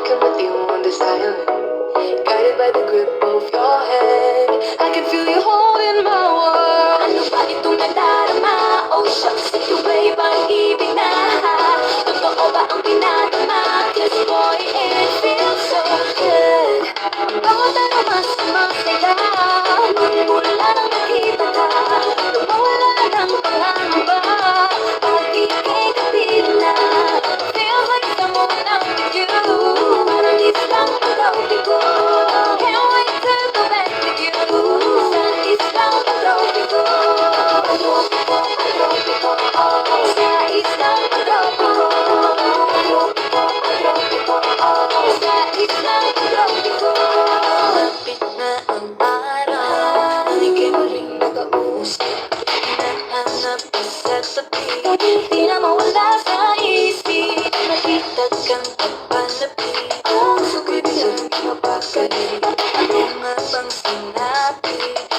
walking with you on this island, guided by the grip of your hand. I can feel you holding my world. Ano ba itong nadarama? Oh shucks, ito'y pag-ibig na. Totoo ba ang pinadama? Cause boy, it feels so good. Ang bawat ano mas masaya, magmula nang nakita ka, nawala ng pangangamba, pag ika'y kapit na. Feels like someone I'm with you, parang islang pag-tropiko. Can't wait to go back with you, sa islang pag-tropiko. Pag-tropiko, oh, sa islang pag-tropiko. Pag-tropiko, oh, sa islang pag-tropiko. Malapit na ang araw, nang ika'y muling nag-uusap, hinahanap ka sa tabi, di na mawala sa isip. Nakita kang pagpalapit, ang sugod ng mapakalit. Ano nga bang sinabi?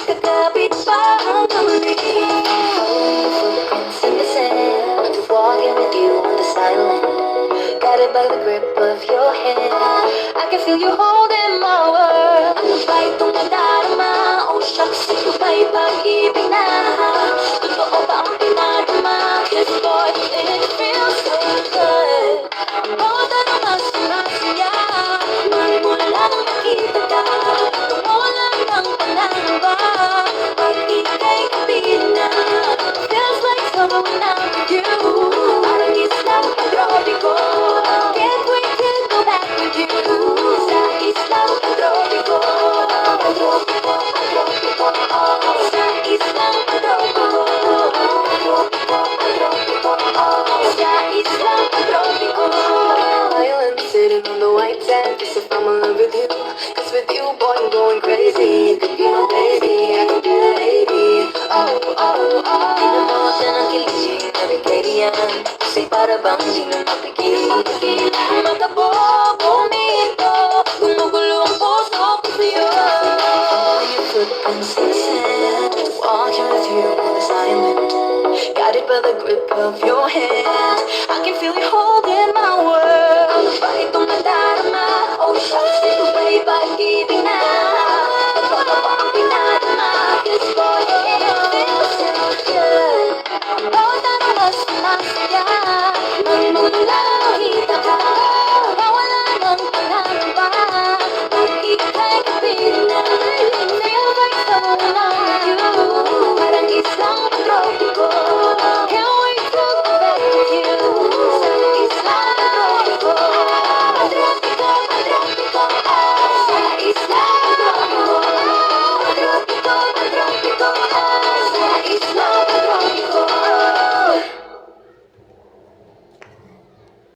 Kakapit pa ang kamali. Footprints in the sand, walking with you on this island, guided by the grip of your hand. I can feel you holding my world. Ano ba itong nadarama? Oh shucks, ito ba'y pag-ibig na? Totoo ba ang pinadama? Cause boy, it feels so good. Ang bawat ano mas masaya, magmula nang nakita ka, nawala ng pangangamba, pag ika'y kapit na. Feels like someone I'm with you, parang islang pag-tropiko. Can't wait to go back with you, sa islang pag-tropiko. Pag-tropiko, pag-tropiko, oh, sa islang pag-tropiko. Pag-tropiko, oh, sa islang pag-tropiko. Island sitting on the white sand, just if I'm in love with you, cause with you, boy, I'm going crazy. You could be my baby, I could be the lady. Oh, oh, oh. Tinamawa siya ng kilig, nabigay yan, kasi para bang di na mapigil. Magkabobo minto, gumugulo ang puso ko sa'yo. All your footprints in the sand, walking with you on this island, guided by the grip of your hand. I can feel you holding